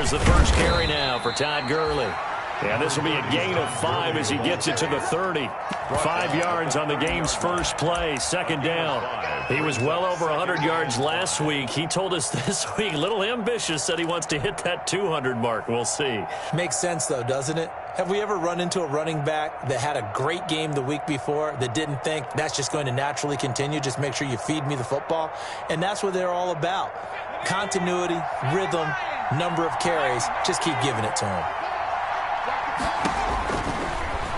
has the first carry now for Todd Gurley. And this will be a gain of 5 as he gets it to the 30. 5 yards on the game's first play, second down. He was well over 100 yards last week. He told us this week, a little ambitious, said he wants to hit that 200 mark. We'll see. Makes sense, though, doesn't it? Have we ever run into a running back that had a great game the week before that didn't think that's just going to naturally continue? Just make sure you feed me the football. And that's what they're all about. Continuity, rhythm, number of carries. Just keep giving it to him.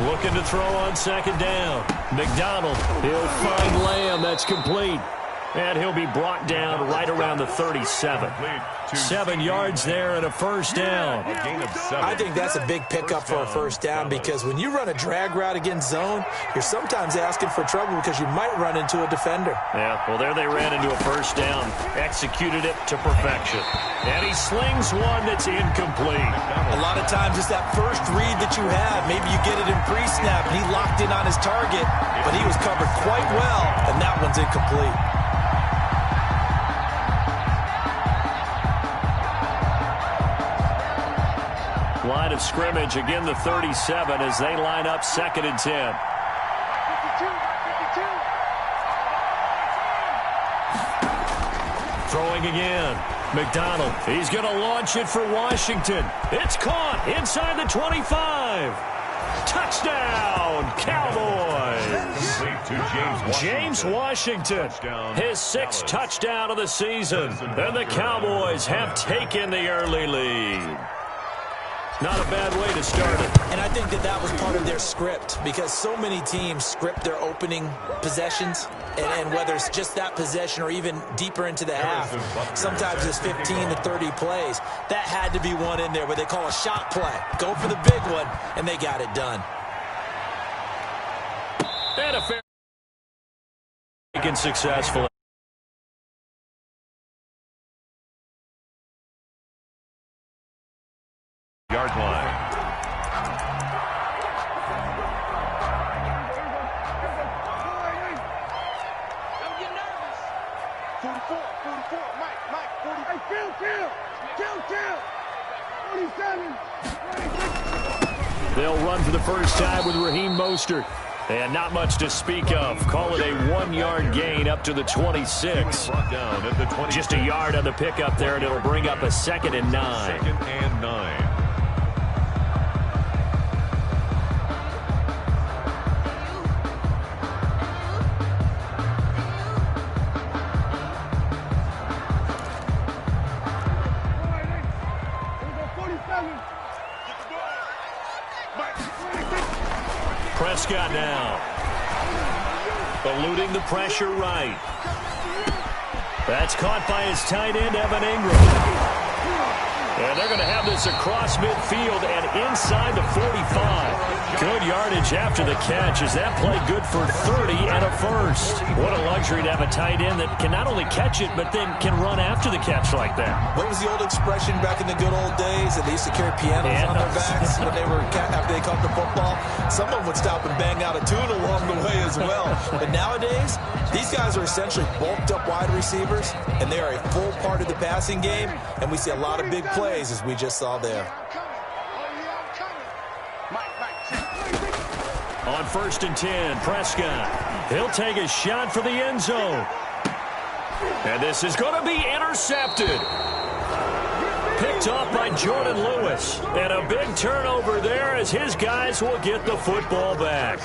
Looking to throw on second down. McDonald, he'll find Lamb. That's complete. And he'll be brought down right around the 37. 7 yards there and a first down. I think that's a big pickup for a first down because when you run a drag route against zone, you're sometimes asking for trouble because you might run into a defender. Yeah, well, there they ran into a first down. Executed it to perfection. And he slings one that's incomplete. A lot of times it's that first read that you have. Maybe you get it in pre-snap, and he locked in on his target, but he was covered quite well, and that one's incomplete. Line of scrimmage, again the 37 as they line up 2nd and 10. Throwing again. McDonald, he's going to launch it for Washington. It's caught inside the 25. Touchdown, Cowboys. James Washington, his 6th touchdown of the season. And the Cowboys have taken the early lead. Not a bad way to start it. And I think that was part of their script because so many teams script their opening possessions, and whether it's just that possession or even deeper into the half, sometimes it's 15 to 30 plays. That had to be one in there where they call a shot play. Go for the big one, and they got it done. And a fair and successful. Yard line. Don't get nervous. 44, Mike, 40. Hey, kill. 47. They'll run for the first time with Raheem Mostert. And not much to speak of. Call it a 1-yard gain up to the 26. Just a yard on the pickup there, and it'll bring up a 2nd and 9. 2nd and 9. Prescott now. Eluding the pressure right. That's caught by his tight end, Evan Ingram. And they're going to have this across midfield and inside the 45. Good yardage after the catch as that play good for 30 and a first. What a luxury to have a tight end that can not only catch it, but then can run after the catch like that. What was the old expression back in the good old days that they used to carry pianos on their backs when they were after they caught the football? Someone would stop and bang out a tune along the way as well. But nowadays, these guys are essentially bulked up wide receivers, and they are a full part of the passing game, and we see a lot of big plays as we just saw there. On 1st and 10, Prescott. He'll take a shot for the end zone. And this is going to be intercepted. Picked off by Jordan Lewis. And a big turnover there as his guys will get the football back.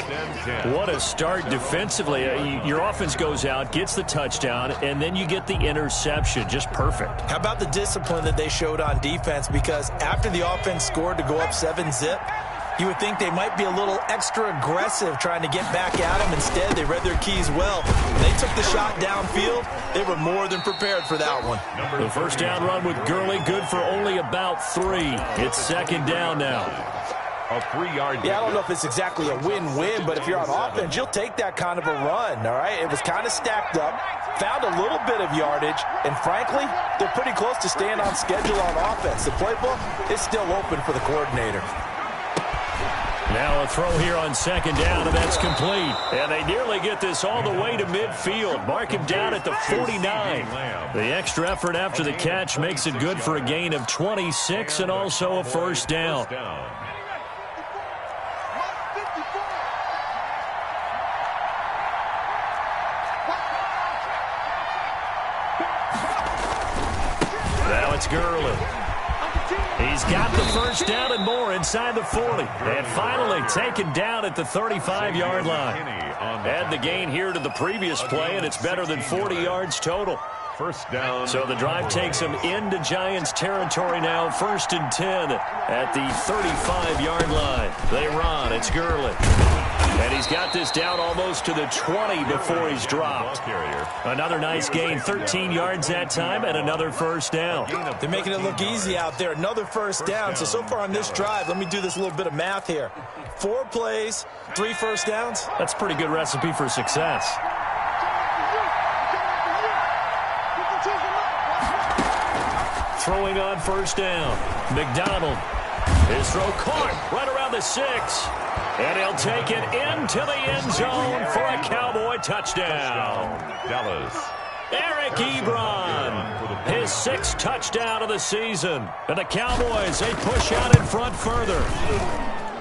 What a start defensively. Your offense goes out, gets the touchdown, and then you get the interception. Just perfect. How about the discipline that they showed on defense? Because after the offense scored to go up 7-zip, you would think they might be a little extra aggressive trying to get back at them. Instead, they read their keys well. When they took the shot downfield, they were more than prepared for that one. The first down run with Gurley, good for only about 3. It's 2nd down now. A 3-yard gain. Yeah, I don't know if it's exactly a win-win, but if you're on offense, you'll take that kind of a run, all right? It was kind of stacked up, found a little bit of yardage, and frankly, they're pretty close to staying on schedule on offense. The playbook is still open for the coordinator. Now a throw here on second down, and that's complete. And they nearly get this all the way to midfield. Mark him down at the 49. The extra effort after the catch makes it good for a gain of 26 and also a first down. Now it's Gurley. He's got the first down and more inside the 40. And finally taken down at the 35-yard line. Add the gain here to the previous play, and it's better than 40 yards total. First down. So the drive takes him into Giants territory now. 1st and 10 at the 35-yard line. They run. It's Gurley. And he's got this down almost to the 20 before he's dropped. Another nice gain, 13 yards that time, and another first down. They're making it look easy out there. Another first down. So far on this drive, let me do this little bit of math here. 4 plays, 3 first downs. That's a pretty good recipe for success. Throwing on first down. McDonald. His throw caught right around the 6. And he'll take it into the end zone for a Cowboy touchdown. Dallas. Eric Ebron, his 6th touchdown of the season. And the Cowboys, they push out in front further.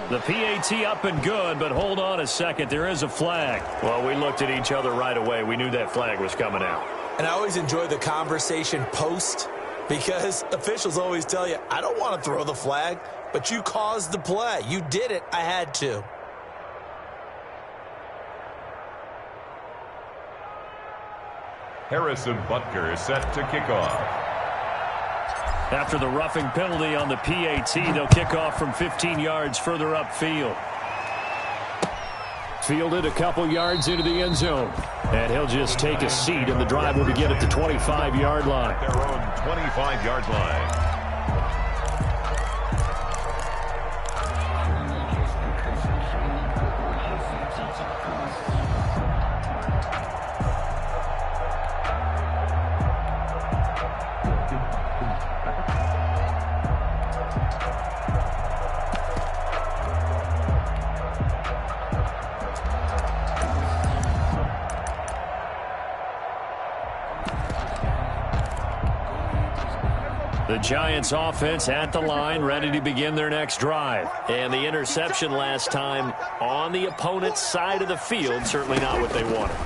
The PAT up and good, but hold on a second. There is a flag. Well, we looked at each other right away. We knew that flag was coming out. And I always enjoy the conversation post, because officials always tell you, I don't want to throw the flag, but you caused the play. You did it. I had to. Harrison Butker set to kick off. After the roughing penalty on the PAT, they'll kick off from 15 yards further upfield. Fielded a couple yards into the end zone. And he'll just take a seat, and the drive will begin at the 25-yard line. Their own 25-yard line. The Giants offense at the line, ready to begin their next drive. And the interception last time on the opponent's side of the field, certainly not what they wanted.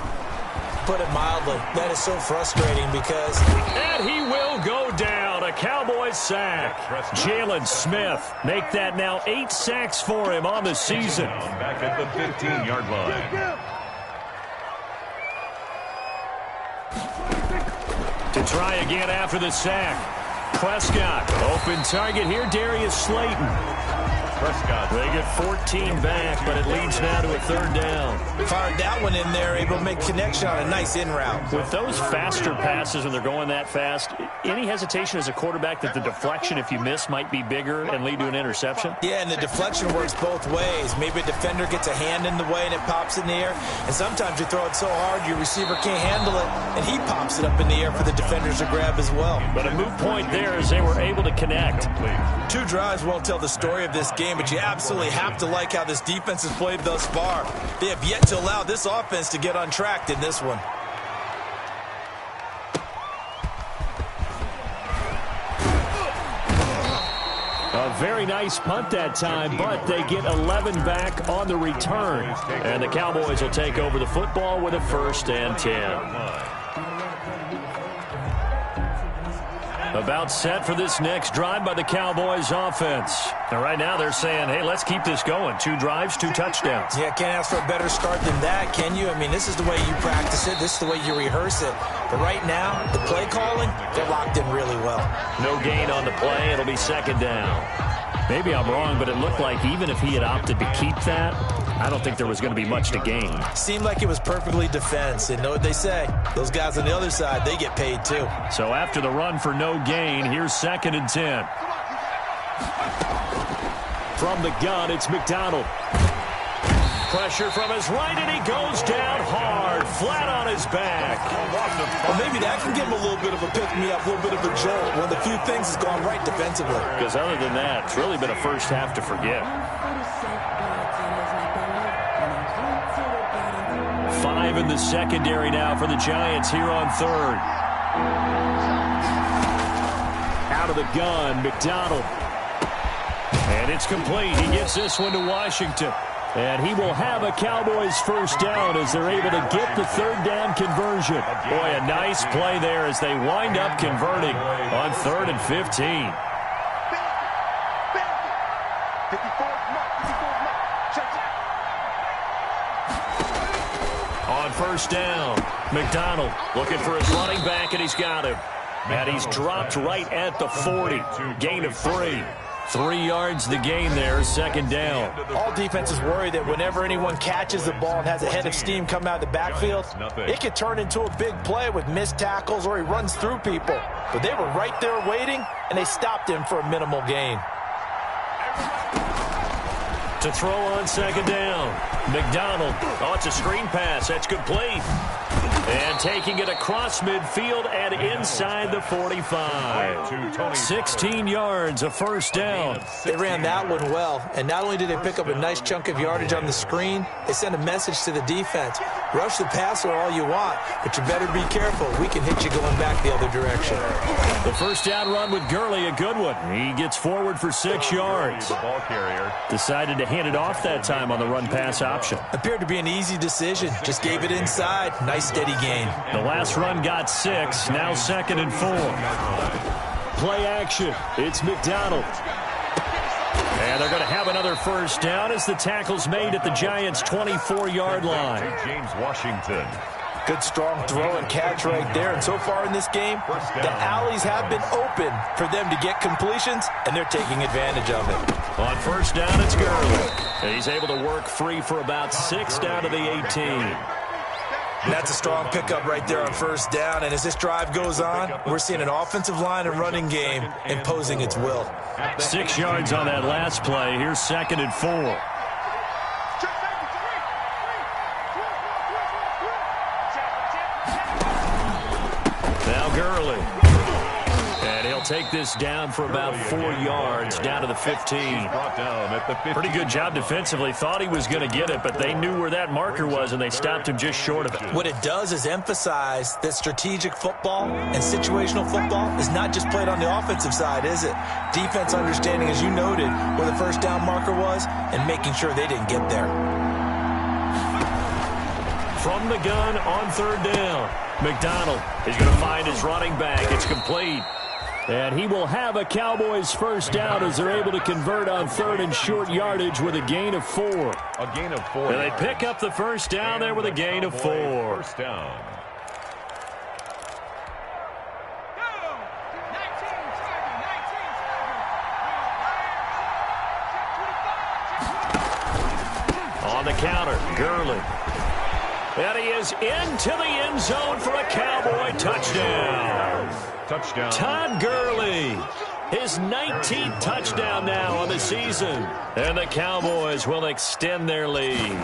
Put it mildly, that is so frustrating because... And he will go down, a Cowboys sack. Jalen Smith, make that now 8 sacks for him on the season. Back at the 15-yard line. To try again after the sack. Prescott, open target here, Darius Slayton. Prescott. They get 14 back, but it leads now to a 3rd down. Fired that one in there, able to make connection on a nice in route. With those faster passes when they're going that fast, any hesitation as a quarterback that the deflection, if you miss, might be bigger and lead to an interception? Yeah, and the deflection works both ways. Maybe a defender gets a hand in the way and it pops in the air. And sometimes you throw it so hard your receiver can't handle it, and he pops it up in the air for the defenders to grab as well. But a moot point there as they were able to connect. 2 drives won't tell the story of this game, but you absolutely have to like how this defense has played thus far. They have yet to allow this offense to get untracked in this one. A very nice punt that time, but they get 11 back on the return. And the Cowboys will take over the football with a 1st and 10. About set for this next drive by the Cowboys offense. And right now they're saying, hey, let's keep this going. 2 drives, 2 touchdowns. Yeah, can't ask for a better start than that, can you? I mean, this is the way you practice it. This is the way you rehearse it. But right now, the play calling, they're locked in really well. No gain on the play. It'll be 2nd down. Maybe I'm wrong, but it looked like even if he had opted to keep that, I don't think there was going to be much to gain. Seemed like it was perfectly defense. And know what they say? Those guys on the other side, they get paid too. So after the run for no gain, here's 2nd and 10. From the gun, it's McDonald. Pressure from his right, and he goes down hard, flat on his back. Well, maybe that can give him a little bit of a pick-me-up, a little bit of a jolt. One of the few things has gone right defensively. Because other than that, it's really been a first half to forget. 5 in the secondary now for the Giants here on third. Out of the gun, McDonald. And it's complete. He gives this one to Washington. And he will have a Cowboys first down as they're able to get the third down conversion. Boy, a nice play there as they wind up converting on 3rd and 15. On first down, McDonald looking for his running back, and he's got him. And he's dropped right at the 40. Gain of 3. 3 yards the gain there, second down. All defenses worry that whenever anyone catches the ball and has a head of steam come out of the backfield, it could turn into a big play with missed tackles or he runs through people. But they were right there waiting, and they stopped him for a minimal gain. To throw on second down, McDonald. Oh, it's a screen pass. That's complete. And taking it across midfield and inside the 45. 16 yards, a first down. They ran that one well, and not only did they pick up a nice chunk of yardage on the screen, they sent a message to the defense. Rush the passer all you want, but you better be careful. We can hit you going back the other direction. The first down run with Gurley, a good one. He gets forward for 6 yards. The ball carrier Decided to hand it off that time on the run-pass option. Appeared to be an easy decision. Just gave it inside. Nice steady gain. The last run got 6, now 2nd and 4. Play action. It's McDonald. And they're going to have another first down as the tackle's made at the Giants' 24-yard line. James Washington. Good strong throw and catch right there. And so far in this game, the alleys have been open for them to get completions, and they're taking advantage of it. On first down, it's Gurley. And he's able to work free for about 6 down to the 18. And that's a strong pickup right there on first down. And as this drive goes on, we're seeing an offensive line and running game imposing its will. 6 yards on that last play. Here's 2nd and 4. Now Gurley. And he'll take this down for about 4 yards, down to the 15. Brought down at the 15. Pretty good job defensively. Thought he was going to get it, but they knew where that marker was, and they stopped him just short of it. What it does is emphasize that strategic football and situational football is not just played on the offensive side, is it? Defense understanding, as you noted, where the first down marker was and making sure they didn't get there. From the gun on third down, McDonald is going to find his running back. It's complete. And he will have a Cowboys first down as they're able to convert on 3rd and short yardage with a gain of 4. A gain of 4. And they pick up the first down there with a gain of 4. First down. On the counter, Gurley. And he is into the end zone for a Cowboy touchdown. Touchdown. Todd Gurley, his 19th touchdown now on the season. And the Cowboys will extend their lead.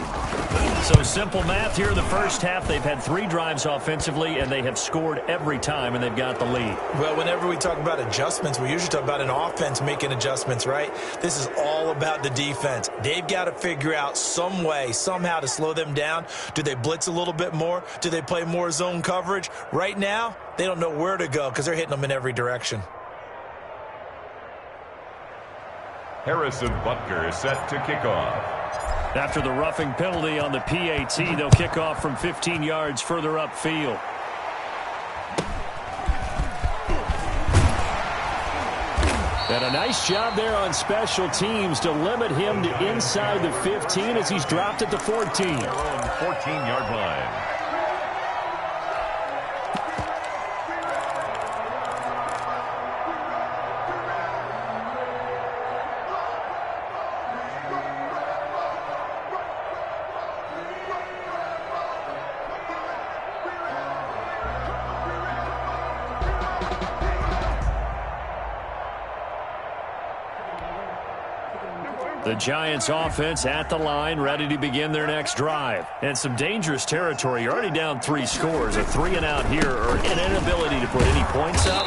So simple math here in the first half. They've had 3 drives offensively, and they have scored every time, and they've got the lead. Well, whenever we talk about adjustments, we usually talk about an offense making adjustments, right? This is all about the defense. They've got to figure out some way, somehow to slow them down. Do they blitz a little bit more? Do they play more zone coverage? Right now, they don't know where to go because they're hitting them in every direction. Harrison Butker is set to kick off. After the roughing penalty on the PAT, they'll kick off from 15 yards further upfield. And a nice job there on special teams to limit him to inside the 15 as he's dropped at the 14. 14-yard line. The Giants offense at the line, ready to begin their next drive. And some dangerous territory. You're already down 3 scores. A 3-and-out here, or an inability to put any points up.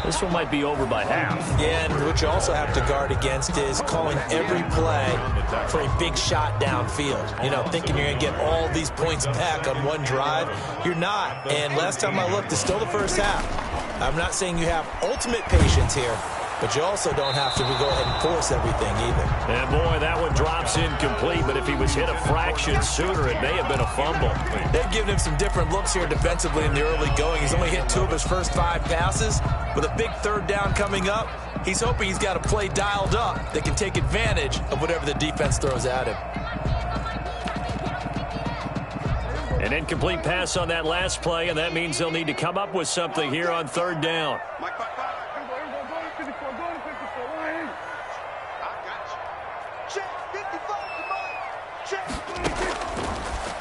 This one might be over by half. Yeah, and what you also have to guard against is calling every play for a big shot downfield. You know, thinking you're going to get all these points back on one drive. You're not. And last time I looked, it's still the first half. I'm not saying you have ultimate patience here, but you also don't have to go ahead and force everything either. And boy, that one drops incomplete, but if he was hit a fraction sooner, it may have been a fumble. They've given him some different looks here defensively in the early going. He's only hit 2 of his first 5 passes. With a big third down coming up, he's hoping he's got a play dialed up that can take advantage of whatever the defense throws at him. An incomplete pass on that last play, and that means they'll need to come up with something here on third down.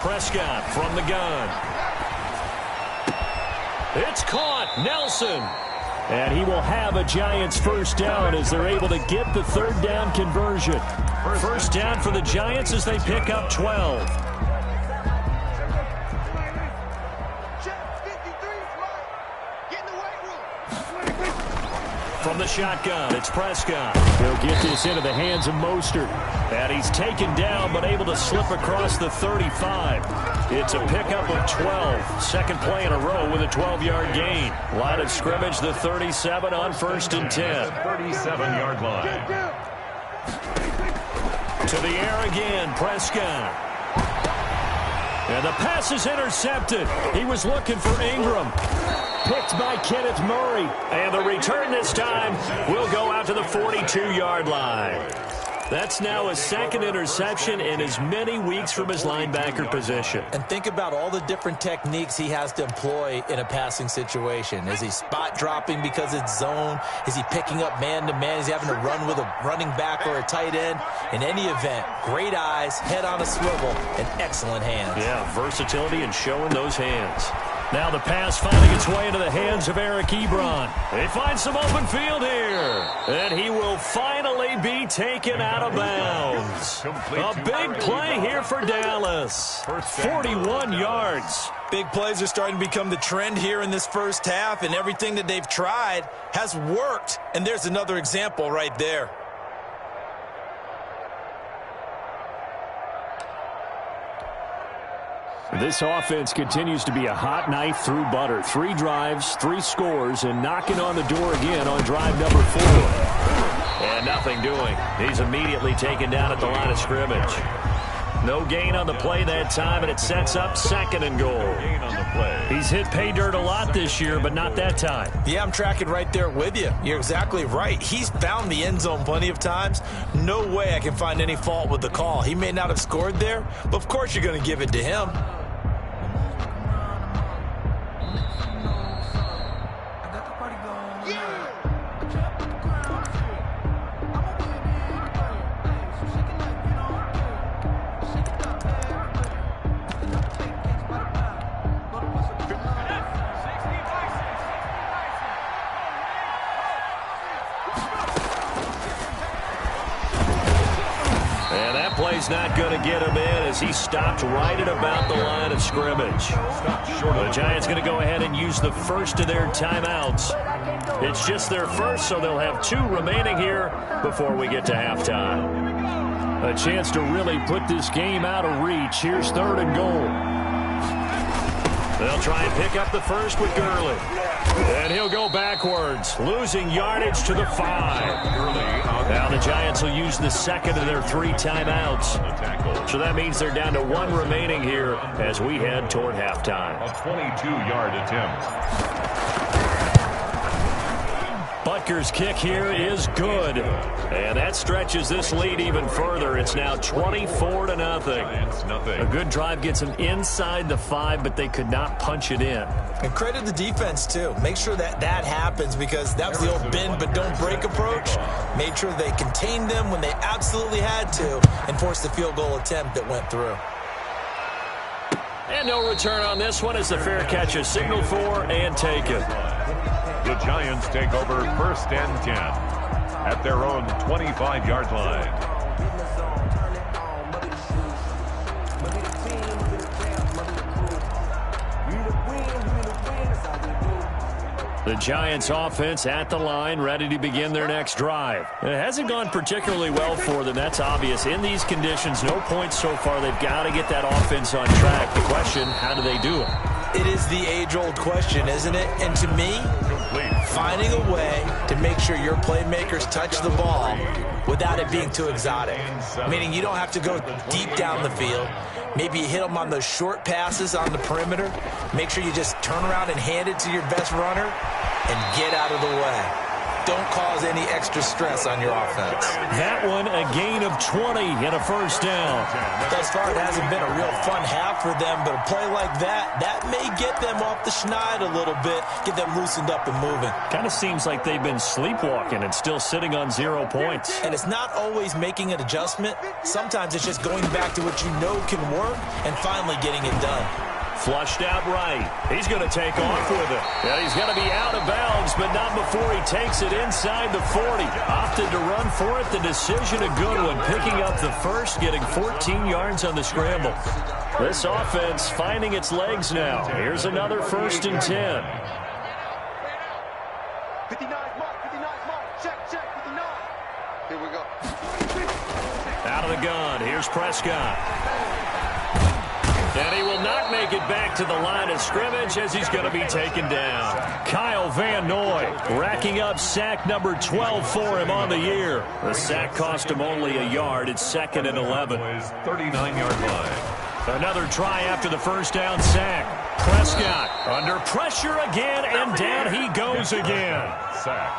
Prescott from the gun. It's caught. Nelson. And he will have a Giants first down as they're able to get the third down conversion. First down for the Giants as they pick up 12. From the shotgun, it's Prescott. He'll get this into the hands of Mostert. And he's taken down, but able to slip across the 35. It's a pickup of 12. Second play in a row with a 12-yard gain. Line of scrimmage, the 37 on 1st and 10. 37-yard line. To the air again, Prescott. And the pass is intercepted. He was looking for Ingram. Picked by Kenneth Murray. And the return this time will go out to the 42-yard line. That's now a second interception in as many weeks from his linebacker position. And think about all the different techniques he has to employ in a passing situation. Is he spot dropping because it's zone? Is he picking up man-to-man? Is he having to run with a running back or a tight end? In any event, great eyes, head on a swivel, and excellent hands. Yeah, versatility and showing those hands. Now the pass finding its way into the hands of Eric Ebron. They find some open field here. And he will finally be taken out of bounds. A big play here for Dallas. 41 yards. Big plays are starting to become the trend here in this first half, and everything that they've tried has worked. And there's another example right there. This offense continues to be a hot knife through butter. 3 drives, 3 scores, and knocking on the door again on drive number 4. And nothing doing. He's immediately taken down at the line of scrimmage. No gain on the play that time, and it sets up 2nd and goal. He's hit pay dirt a lot this year, but not that time. Yeah, I'm tracking right there with you. You're exactly right. He's found the end zone plenty of times. No way I can find any fault with the call. He may not have scored there, but of course you're going to give it to him. Play's not going to get him in as he stopped right at about the line of scrimmage. The Giants going to go ahead and use the first of their timeouts. It's just their first, so they'll have 2 remaining here before we get to halftime. A chance to really put this game out of reach. Here's 3rd and goal. They'll try and pick up the first with Gurley. And he'll go backwards, losing yardage to the 5. Now the Giants will use the second of their 3 timeouts. So that means they're down to 1 remaining here as we head toward halftime. A 22-yard attempt. Butker's kick here is good. And that stretches this lead even further. It's now 24-0. A good drive gets them inside the 5, but they could not punch it in. And credit the defense, too. Make sure that happens, because that was the old bend but don't break approach. Made sure they contained them when they absolutely had to and forced the field goal attempt that went through. And no return on this one as the fair catch is signaled for and taken. The Giants take over 1st and 10 at their own 25-yard line. The Giants offense at the line, ready to begin their next drive. It hasn't gone particularly well for them. That's obvious. In these conditions, no points so far. They've got to get that offense on track. The question, how do they do it? It is the age-old question, isn't it? And to me, finding a way to make sure your playmakers touch the ball without it being too exotic. Meaning you don't have to go deep down the field. Maybe you hit them on those short passes on the perimeter. Make sure you just turn around and hand it to your best runner and get out of the way. Don't cause any extra stress on your offense. That one, a gain of 20 and a first down. Thus far, it hasn't been a real fun half for them, but a play like that may get them off the schneid a little bit, get them loosened up and moving. Kind of seems like they've been sleepwalking and still sitting on 0 points. And it's not always making an adjustment. Sometimes it's just going back to what you know can work and finally getting it done. Flushed out right. He's going to take off with it. And he's going to be out of bounds, but not before he takes it inside the 40. Opted to run for it. The decision a good one. Picking up the first, getting 14 yards on the scramble. This offense finding its legs now. Here's another 1st and 10. 59 mark, check, 59. Here we go. Out of the gun. Here's Prescott. And he will not make it back to the line of scrimmage as he's going to be taken down. Kyle Van Noy racking up sack number 12 for him on the year. The sack cost him only a yard. It's 2nd and 11. 39-yard line. Another try after the first down sack. Prescott under pressure again, and down he goes again.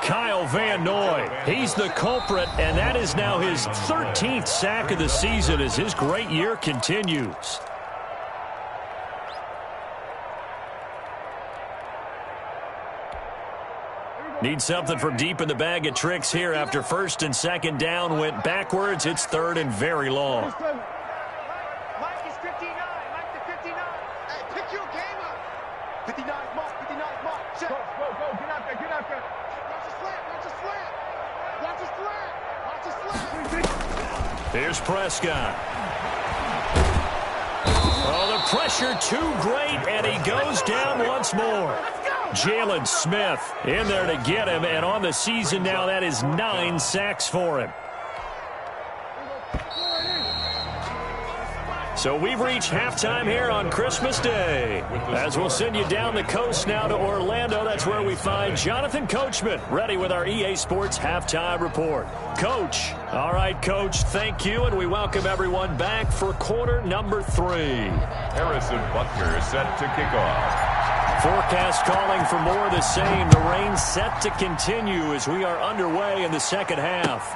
Kyle Van Noy, he's the culprit, and that is now his 13th sack of the season as his great year continues. Need something from deep in the bag of tricks here after 1st and 2nd down went backwards. It's 3rd and very long. Mike is 59. Mike to 59. Hey, pick your game up. 59 mark, check. Go, get out there. Watch the slant. Here's Prescott. Oh, the pressure too great, and he goes down once more. Jalen Smith in there to get him, and on the season now, that is 9 sacks for him. So we've reached halftime here on Christmas Day. As we'll send you down the coast now to Orlando, that's where we find Jonathan Coachman, ready with our EA Sports Halftime Report. Coach. All right, Coach, thank you, and we welcome everyone back for quarter number 3. Harrison Butker is set to kick off. Forecast calling for more of the same. The rain set to continue as we are underway in the second half.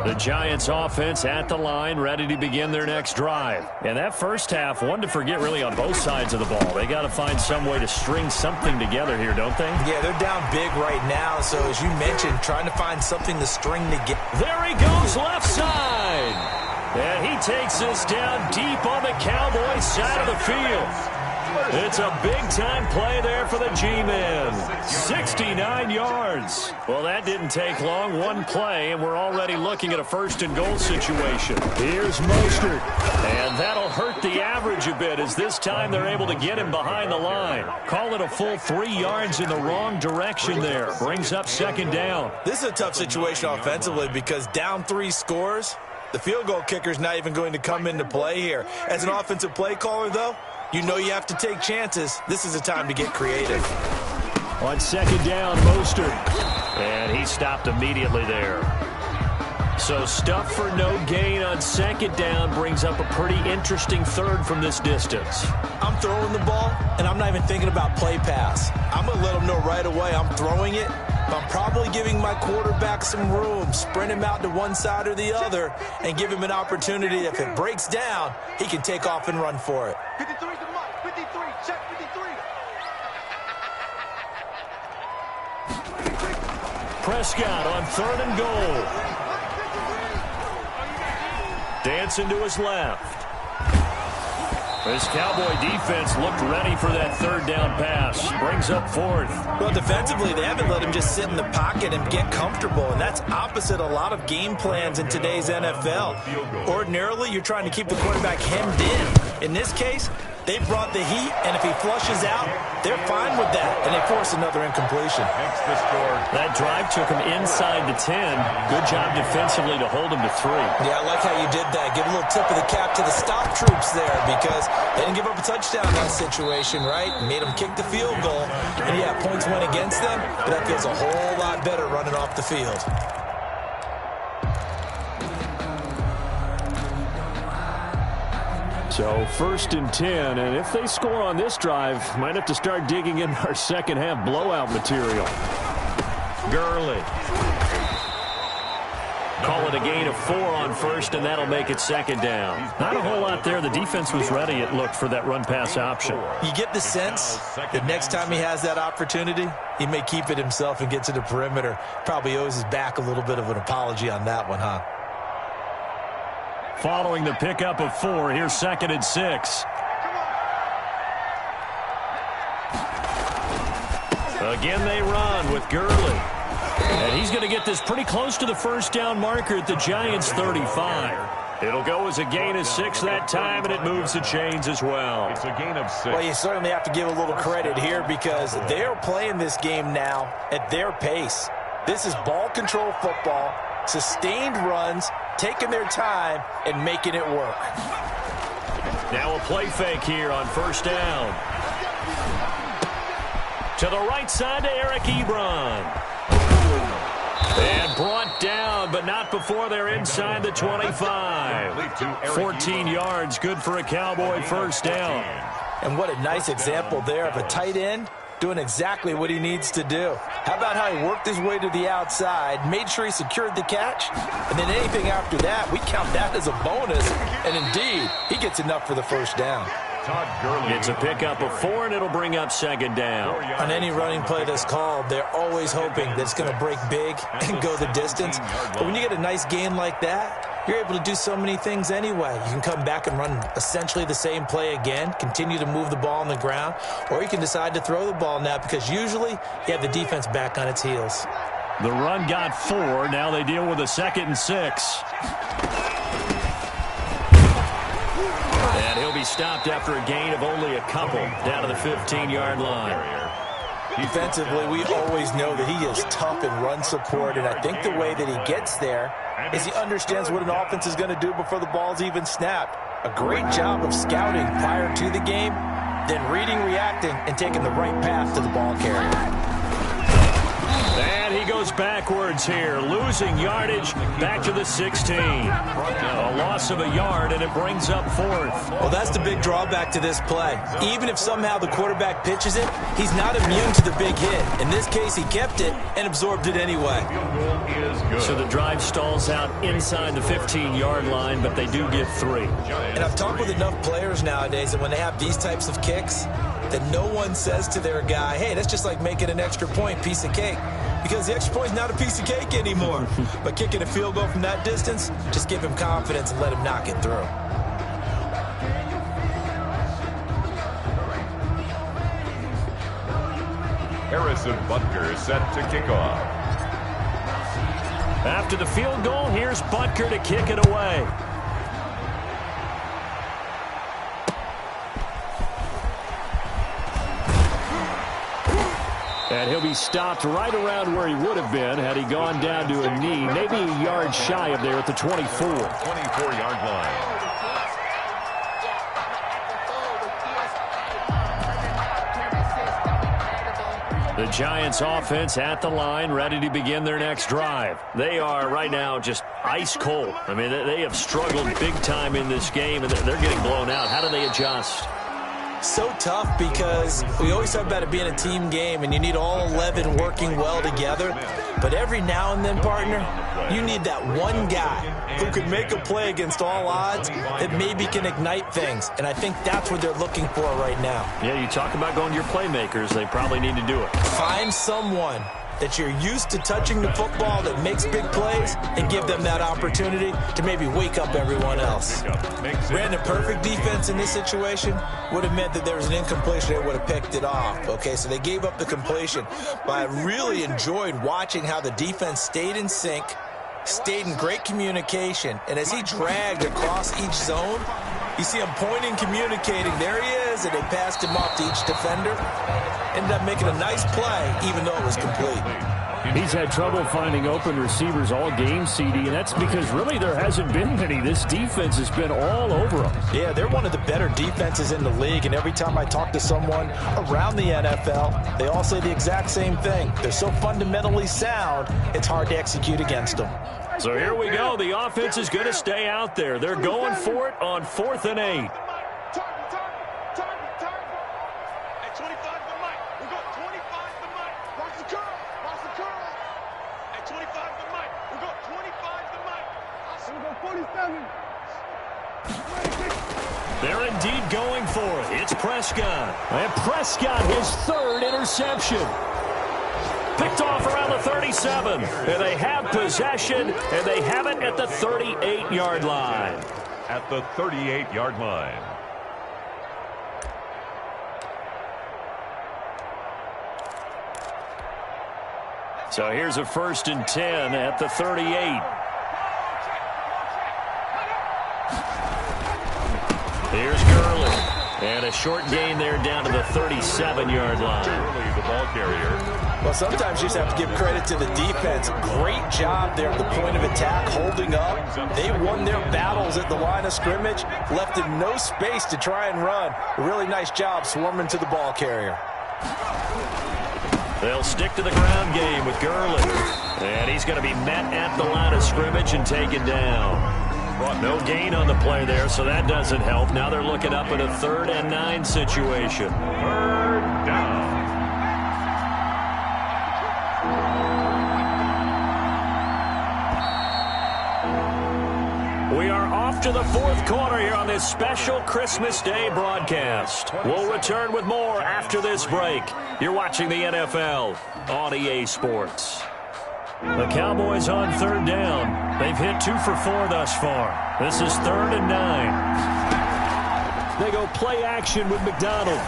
The Giants offense at the line, ready to begin their next drive. And that first half, one to forget really on both sides of the ball. They got to find some way to string something together here, don't they? Yeah, they're down big right now. So as you mentioned, trying to find something to string together. There he goes, left side. And he takes this down deep on the Cowboys side of the field. It's a big-time play there for the G-men. 69 yards. Well, that didn't take long. One play, and we're already looking at a 1st and goal situation. Here's Mostert. And that'll hurt the average a bit as this time they're able to get him behind the line. Call it a full 3 yards in the wrong direction there. Brings up 2nd down. This is a tough situation offensively because down 3 scores, the field goal kicker's not even going to come into play here. As an offensive play caller, though, you know you have to take chances. This is a time to get creative. On 2nd down, Mostert. And he stopped immediately there. So stuff for no gain on 2nd down brings up a pretty interesting 3rd from this distance. I'm throwing the ball, and I'm not even thinking about play pass. I'm going to let them know right away I'm throwing it. But I'm probably giving my quarterback some room, sprint him out to one side or the other, and give him an opportunity. If it breaks down, he can take off and run for it. 53 to Mike. 53, check 53. Prescott on 3rd and goal. Dancing to his left. This Cowboy defense looked ready for that third down pass. Brings up fourth. Well, defensively, they haven't let him just sit in the pocket and get comfortable, and that's opposite a lot of game plans in today's NFL. Ordinarily, you're trying to keep the quarterback hemmed in. In this case, they brought the heat, and if he flushes out, they're fine with that, and they force another incompletion. That drive took him inside the 10. Good job defensively to hold him to 3. Yeah, I like how you did that. Give a little tip of the cap to the stop troops there because they didn't give up a touchdown in that situation, right? Made them kick the field goal. And, yeah, points went against them, but that feels a whole lot better running off the field. So 1st and 10, and if they score on this drive, might have to start digging in our second half blowout material. Gurley. Call it a gain of 4 on 1st, and that'll make it 2nd down. Not a whole lot there. The defense was ready, it looked, for that run-pass option. You get the sense that next time he has that opportunity, he may keep it himself and get to the perimeter. Probably owes his back a little bit of an apology on that one, huh? Following the pickup of 4, here's 2nd and 6. Again they run with Gurley. And he's going to get this pretty close to the first down marker at the Giants' 35. It'll go as a gain of 6 that time, and it moves the chains as well. It's a gain of 6. Well, you certainly have to give a little credit here because they're playing this game now at their pace. This is ball control football, sustained runs, taking their time, and making it work. Now a play fake here on 1st down. To the right side to Eric Ebron. And brought down, but not before they're inside the 25. 14 yards, good for a Cowboy 1st down. And what a nice example there of a tight end doing exactly what he needs to do. How about how he worked his way to the outside, made sure he secured the catch, and then anything after that, we count that as a bonus. And indeed, he gets enough for the 1st down. It's a pickup of 4, and it'll bring up 2nd down. On any running play that's called, they're always hoping that it's going to break big and go the distance. But when you get a nice gain like that, you're able to do so many things anyway. You can come back and run essentially the same play again, continue to move the ball on the ground, or you can decide to throw the ball now because usually you have the defense back on its heels. The run got 4. Now they deal with a 2nd and 6. And he'll be stopped after a gain of only a couple down to the 15-yard line. Defensively, we always know that he is tough in run support, and I think the way that he gets there is he understands what an offense is going to do before the ball's even snapped. A great job of scouting prior to the game, then reading, reacting, and taking the right path to the ball carrier. And he goes backwards here, losing yardage back to the 16. A loss of a yard, and it brings up 4th. Well, that's the big drawback to this play. Even if somehow the quarterback pitches it, he's not immune to the big hit. In this case, he kept it and absorbed it anyway. So the drive stalls out inside the 15-yard line, but they do get 3. And I've talked with enough players nowadays that when they have these types of kicks, that no one says to their guy, hey, that's just like making an extra point, piece of cake. Because the extra point is not a piece of cake anymore. But kicking a field goal from that distance, just give him confidence and let him knock it through. Harrison Butker set to kick off. After the field goal, here's Butker to kick it away. And he'll be stopped right around where he would have been had he gone down to a knee, maybe a yard shy of there at the 24. 24-yard line. The Giants offense at the line, ready to begin their next drive. They are right now just ice cold. I mean, they have struggled big time in this game, and they're getting blown out. How do they adjust? So tough because we always talk about it being a team game and you need all 11 working well together. But every now and then, partner, you need that one guy who can make a play against all odds that maybe can ignite things. And I think that's what they're looking for right now. Yeah, you talk about going to your playmakers. They probably need to do it. Find someone that you're used to touching the football that makes big plays and give them that opportunity to maybe wake up everyone else. Ran a perfect defense in this situation would have meant that there was an incompletion. They would have picked it off. Okay, so they gave up the completion. But I really enjoyed watching how the defense stayed in sync, stayed in great communication, and as he dragged across each zone, you see him pointing, communicating. There he is, and they passed him off to each defender. Ended up making a nice play, even though it was complete. He's had trouble finding open receivers all game, CD, and that's because really there hasn't been many. This defense has been all over them. Yeah, they're one of the better defenses in the league, and every time I talk to someone around the NFL, they all say the exact same thing. They're so fundamentally sound, it's hard to execute against them. So here we go. The offense is going to stay out there. They're going for it on 4th and 8. They're indeed going for it. It's Prescott. And Prescott, his 3rd interception. Picked off around the 37. And they have possession, and they have it at the 38-yard line. At the 38-yard line. So here's a 1st and 10 at the 38. Here's Gurley. And a short gain there down to the 37-yard line. Gurley, the ball carrier. Well, sometimes you just have to give credit to the defense. Great job there at the point of attack, holding up. They won their battles at the line of scrimmage, left him no space to try and run. A really nice job swarming to the ball carrier. They'll stick to the ground game with Gurley. And he's going to be met at the line of scrimmage and taken down. No gain on the play there, so that doesn't help. Now they're looking up at a 3rd and 9 situation. 3rd down. We are off to the 4th quarter here on this special Christmas Day broadcast. We'll return with more after this break. You're watching the NFL on EA Sports. The Cowboys on 3rd down. They've hit 2 for 4 thus far. This is 3rd and 9. They go play action with McDonald.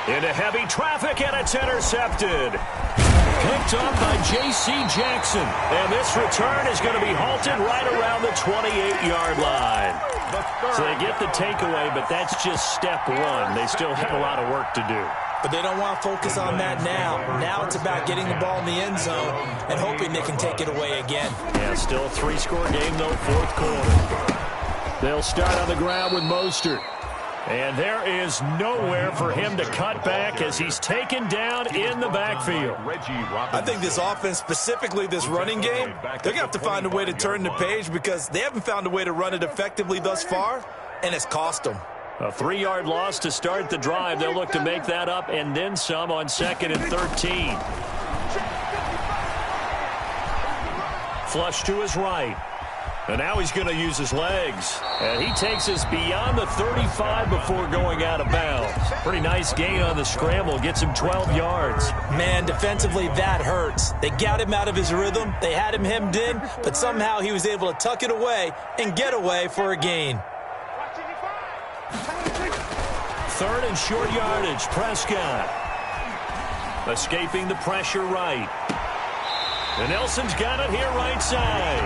Into heavy traffic, and it's intercepted. Picked up by J.C. Jackson. And this return is going to be halted right around the 28-yard line. So they get the takeaway, but that's just step 1. They still have a lot of work to do. But they don't want to focus on that now. Now it's about getting the ball in the end zone and hoping they can take it away again. Yeah, still a 3-score game, though, 4th quarter. They'll start on the ground with Mostert. And there is nowhere for him to cut back as he's taken down in the backfield. I think this offense, specifically this running game, they're going to have to find a way to turn the page because they haven't found a way to run it effectively thus far, and it's cost them. A 3-yard loss to start the drive. They'll look to make that up and then some on 2nd and 13. Flush to his right. And now he's going to use his legs. And he takes us beyond the 35 before going out of bounds. Pretty nice gain on the scramble. Gets him 12 yards. Man, defensively, that hurts. They got him out of his rhythm. They had him hemmed in, but somehow he was able to tuck it away and get away for a gain. 3rd and short yardage. Prescott. Escaping the pressure right. And Nelson's got it here right side.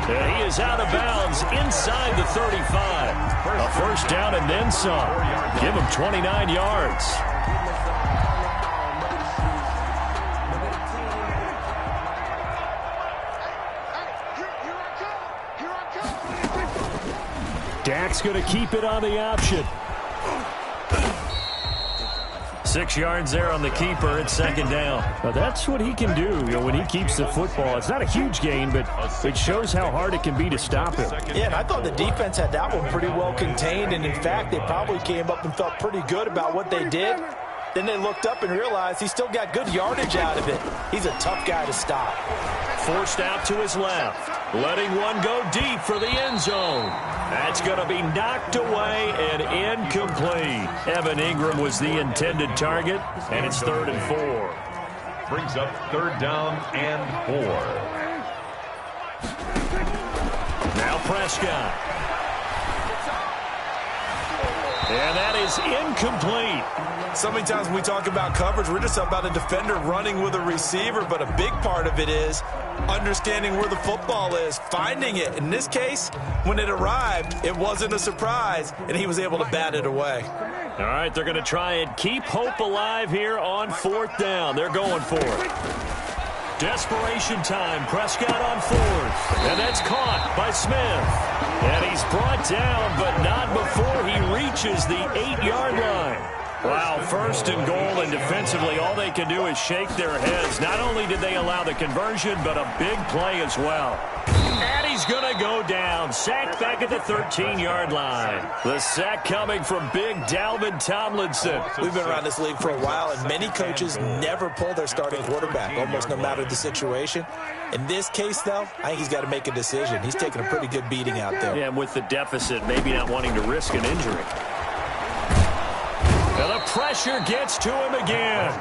And he is out of bounds inside the 35. A 1st down and then some. Give him 29 yards. Dak's going to keep it on the option. 6 yards there on the keeper. It's 2nd down. Now that's what he can do, when he keeps the football. It's not a huge gain, but it shows how hard it can be to stop him. Yeah, and I thought the defense had that one pretty well contained, and in fact, they probably came up and felt pretty good about what they did. Then they looked up and realized he still got good yardage out of it. He's a tough guy to stop. Forced out to his left. Letting one go deep for the end zone. That's going to be knocked away and incomplete. Evan Ingram was the intended target, and it's 3rd and 4. Brings up 3rd down and 4. Now Prescott. And that is incomplete. So many times when we talk about coverage, we're just about a defender running with a receiver, but a big part of it is understanding where the football is, finding it. In this case, when it arrived, it wasn't a surprise, and he was able to bat it away. All right, they're going to try and keep hope alive here on 4th down. They're going for it. Desperation time. Prescott on 4th. And that's caught by Smith. And he's brought down, but not before he reaches the 8-yard line. Wow, 1st and goal, and defensively all they can do is shake their heads. Not only did they allow the conversion, but a big play as well. And he's going to go down. Sacked back at the 13-yard line. The sack coming from big Dalvin Tomlinson. We've been around this league for a while, and many coaches never pull their starting quarterback, almost no matter the situation. In this case, though, I think he's got to make a decision. He's taking a pretty good beating out there. Yeah, and with the deficit, maybe not wanting to risk an injury. And the pressure gets to him again.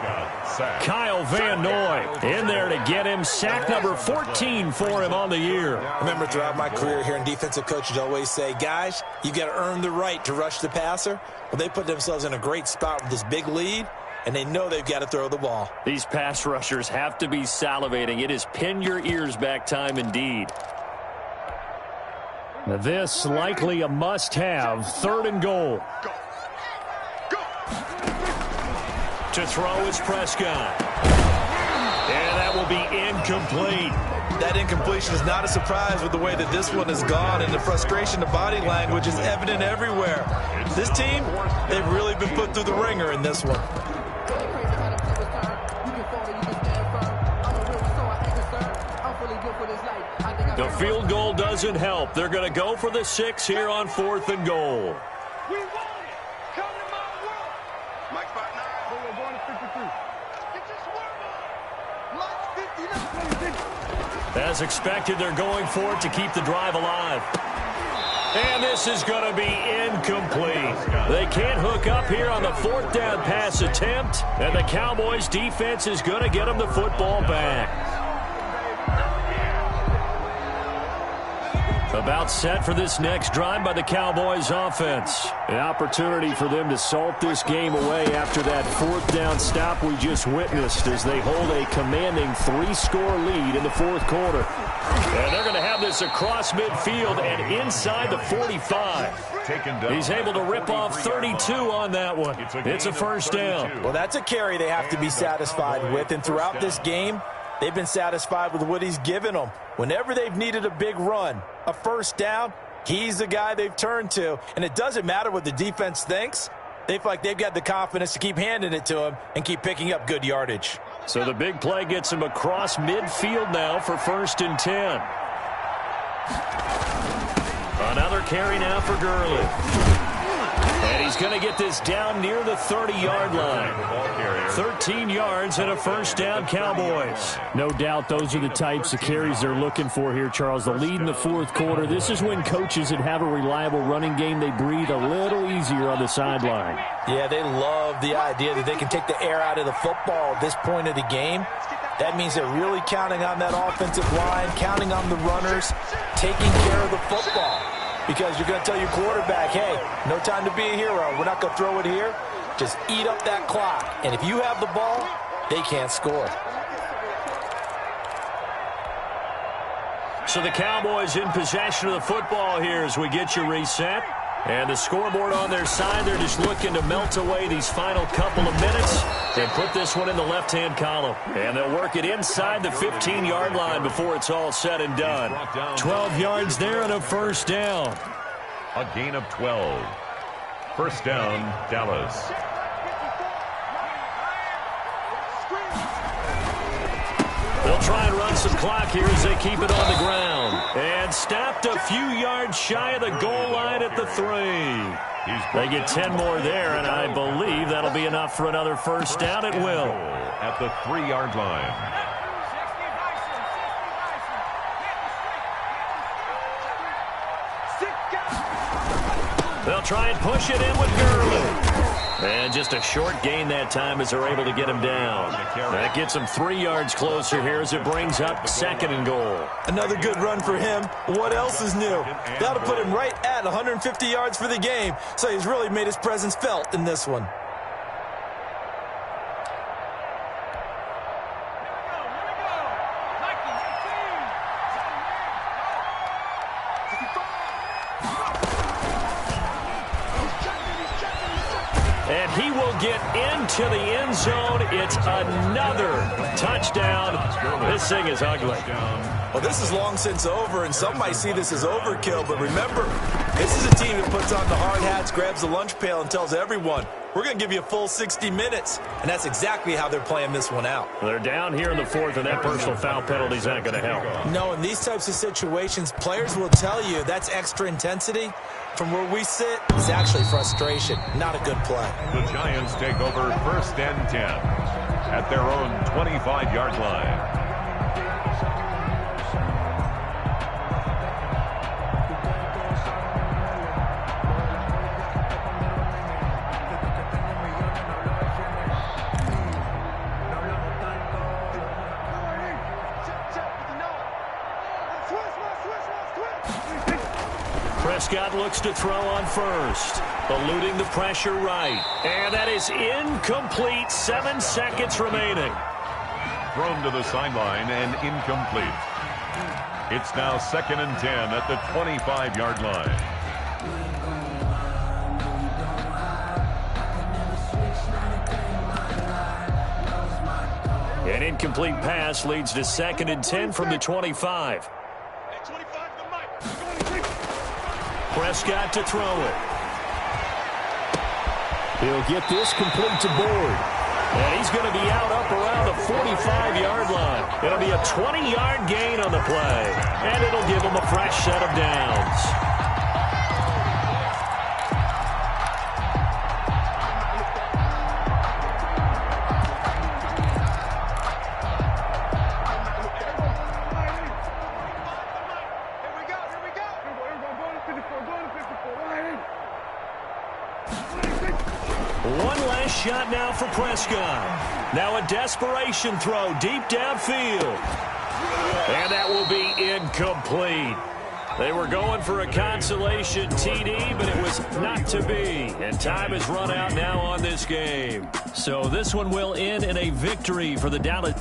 Kyle Van Noy in there to get him. Sack number 14 for him on the year. Remember, throughout my career here in defensive coaches always say, guys, you got to earn the right to rush the passer. Well, they put themselves in a great spot with this big lead, and they know they've got to throw the ball. These pass rushers have to be salivating. It is pin your ears back time indeed. Now this likely a must-have. 3rd and goal. To throw is Prescott. And that will be incomplete. That incompletion is not a surprise with the way that this one has gone, and the frustration, the body language is evident everywhere. This team, they've really been put through the ringer in this one. The field goal doesn't help. They're going to go for the 6 here on 4th and goal. We want it. Come to my world. Mike 5'9". We're going to 53. Get your swerve on. Mike 59. As expected, they're going for it to keep the drive alive. And this is going to be incomplete. They can't hook up here on the 4th down pass attempt, and the Cowboys defense is going to get them the football back. About set for this next drive by the Cowboys offense. An opportunity for them to salt this game away after that 4th down stop we just witnessed as they hold a commanding 3-score lead in the 4th quarter. And they're going to have this across midfield and inside the 45. He's able to rip off 32 on that one. It's a 1st down. Well, that's a carry they have to be satisfied with, and throughout this game, they've been satisfied with what he's given them. Whenever they've needed a big run, a 1st down, he's the guy they've turned to. And it doesn't matter what the defense thinks. They feel like they've got the confidence to keep handing it to him and keep picking up good yardage. So the big play gets him across midfield now for 1st and 10. Another carry now for Gurley. And he's going to get this down near the 30-yard line. 13 yards and a 1st down, Cowboys. No doubt those are the types of carries they're looking for here, Charles. The lead in the 4th quarter. This is when coaches that have a reliable running game, they breathe a little easier on the sideline. Yeah, they love the idea that they can take the air out of the football at this point of the game. That means they're really counting on that offensive line, counting on the runners, taking care of the football. Because you're going to tell your quarterback, hey, no time to be a hero. We're not going to throw it here. Just eat up that clock. And if you have the ball, they can't score. So the Cowboys in possession of the football here as we get you reset. And the scoreboard on their side, they're just looking to melt away these final couple of minutes and put this one in the left-hand column. And they'll work it inside the 15-yard line before it's all said and done. 12 yards there and a 1st down. A gain of 12. 1st down, Dallas. They'll try and run some clock here as they keep it on the ground. And stopped a few yards shy of the goal line at the 3. They get 10 more there, and I believe that'll be enough for another 1st down. It will. At the 3-yard line. They'll try and push it in with Gurley. And just a short gain that time as they're able to get him down. That gets him 3 yards closer here as it brings up 2nd and goal. Another good run for him. What else is new? That'll put him right at 150 yards for the game, so he's really made his presence felt in this one. And he will get into the end zone. It's another touchdown. This thing is ugly. Well, this is long since over, and some might see this as overkill. But remember, this is a team that puts on the hard hats, grabs the lunch pail, and tells everyone, we're going to give you a full 60 minutes. And that's exactly how they're playing this one out. They're down here in the 4th, and that personal foul penalty is not going to help. No, in these types of situations, players will tell you that's extra intensity. From where we sit, it's actually frustration, not a good play. The Giants take over 1st and 10 at their own 25-yard line. Prescott looks to throw on first, eluding the pressure right. And that is incomplete. 7 seconds remaining. Thrown to the sideline and incomplete. It's now 2nd and 10 at the 25-yard line. An incomplete pass leads to 2nd and 10 from the 25. Prescott to throw it. He'll get this complete to Board. And he's going to be out up around the 45-yard line. It'll be a 20-yard gain on the play. And it'll give him a fresh set of downs. One last shot now for Prescott. Now a desperation throw deep downfield. And that will be incomplete. They were going for a consolation TD, but it was not to be. And time has run out now on this game. So this one will end in a victory for the Dallas.